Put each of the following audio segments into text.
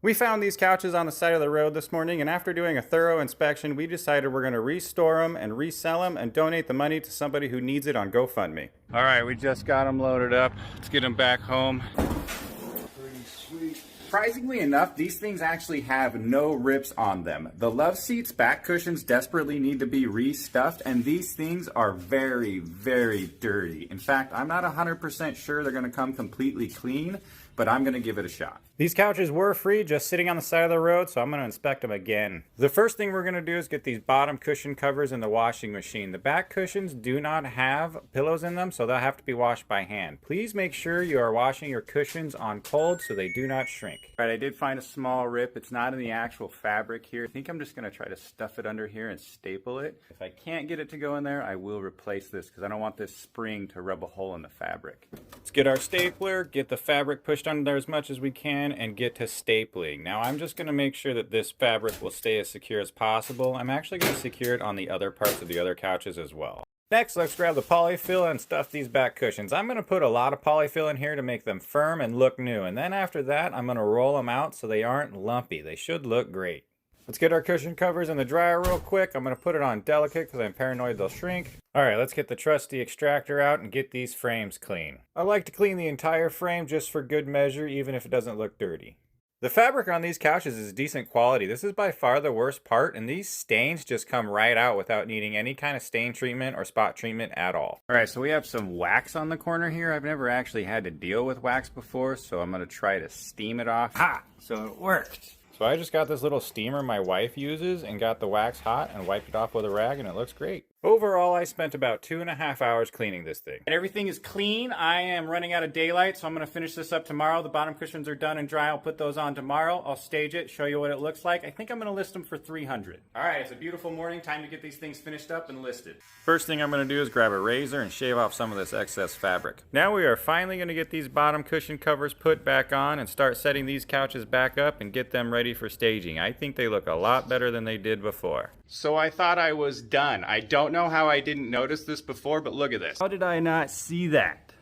We found these couches on the side of the road this morning, and after doing a thorough inspection, we decided we're going to restore them and resell them and donate the money to somebody who needs it on Gofundme. All right, we just got them loaded up. Let's get them back home. Pretty sweet. Surprisingly enough, these things actually have no rips on them. The love seats back cushions desperately need to be restuffed, and these things are very, very dirty. In fact, I'm not 100% sure they're going to come completely clean, but I'm going to give it a shot. These couches were free, just sitting on the side of the road, so I'm going to inspect them again. The first thing we're going to do is get these bottom cushion covers in the washing machine. The back cushions do not have pillows in them, so they'll have to be washed by hand. Please make sure you are washing your cushions on cold so they do not shrink. All right, I did find a small rip. It's not in the actual fabric here. I think I'm just going to try to stuff it under here and staple it. If I can't get it to go in there, I will replace this because I don't want this spring to rub a hole in the fabric. Let's get our stapler, get the fabric pushed under there as much as we can, and get to stapling. Now I'm just going to make sure that this fabric will stay as secure as possible. I'm actually going to secure it on the other parts of the other couches as well. Next, let's grab the polyfill and stuff these back cushions. I'm going to put a lot of polyfill in here to make them firm and look new. And then after that, I'm going to roll them out so they aren't lumpy. They should look great. Let's get our cushion covers in the dryer real quick. I'm going to put it on delicate because I'm paranoid they'll shrink. All right, let's get the trusty extractor out and get these frames clean. I like to clean the entire frame just for good measure, even if it doesn't look dirty. The fabric on these couches is decent quality. This is by far the worst part, and these stains just come right out without needing any kind of stain treatment or spot treatment at all. All right, so we have some wax on the corner here. I've never actually had to deal with wax before, so I'm going to try to steam it off. Ha! So it worked. So I just got this little steamer my wife uses and got the wax hot and wiped it off with a rag, and it looks great. Overall, I spent about 2.5 hours cleaning this thing. And everything is clean. I am running out of daylight, so I'm going to finish this up tomorrow. The bottom cushions are done and dry. I'll put those on tomorrow. I'll stage it, show you what it looks like. I think I'm going to list them for $300. All right, it's a beautiful morning. Time to get these things finished up and listed. First thing I'm going to do is grab a razor and shave off some of this excess fabric. Now we are finally going to get these bottom cushion covers put back on and start setting these couches back up and get them ready for staging. I think they look a lot better than they did before. So I thought I was done. I don't know how I didn't notice this before, but look at this. How did I not see that?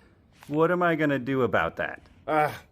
What am I gonna do about that?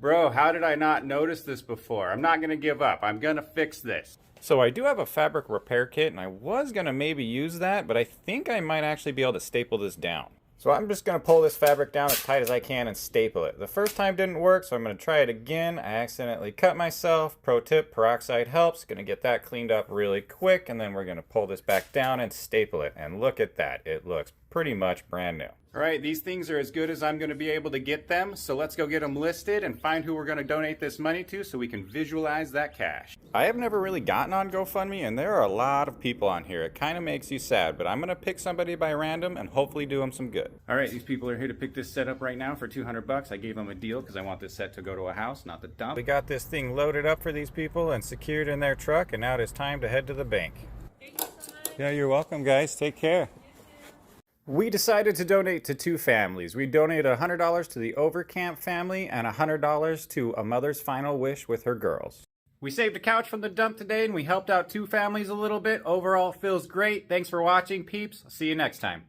Bro, how did I not notice this before? I'm not gonna give up. I'm gonna fix this. So I do have a fabric repair kit, and I was gonna maybe use that, but I think I might actually be able to staple this down. So I'm just going to pull this fabric down as tight as I can and staple it. The first time didn't work, so I'm going to try it again. I accidentally cut myself. Pro tip, peroxide helps. Going to get that cleaned up really quick, and then we're going to pull this back down and staple it. And look at that. It looks pretty much brand new. All right, these things are as good as I'm going to be able to get them, so let's go get them listed and find who we're going to donate this money to so we can visualize that cash. I have never really gotten on GoFundMe, and there are a lot of people on here. It kind of makes you sad, but I'm going to pick somebody by random and hopefully do them some good. All right, these people are here to pick this set up right now for $200. I gave them a deal because I want this set to go to a house, not the dump. We got this thing loaded up for these people and secured in their truck, and now it is time to head to the bank. Thank you so much. Yeah, you're welcome, guys. Take care. We decided to donate to two families. We donated $100 to the Overcamp family and $100 to a mother's final wish with her girls. We saved a couch from the dump today, and we helped out two families a little bit. Overall, feels great. Thanks for watching, peeps. I'll see you next time.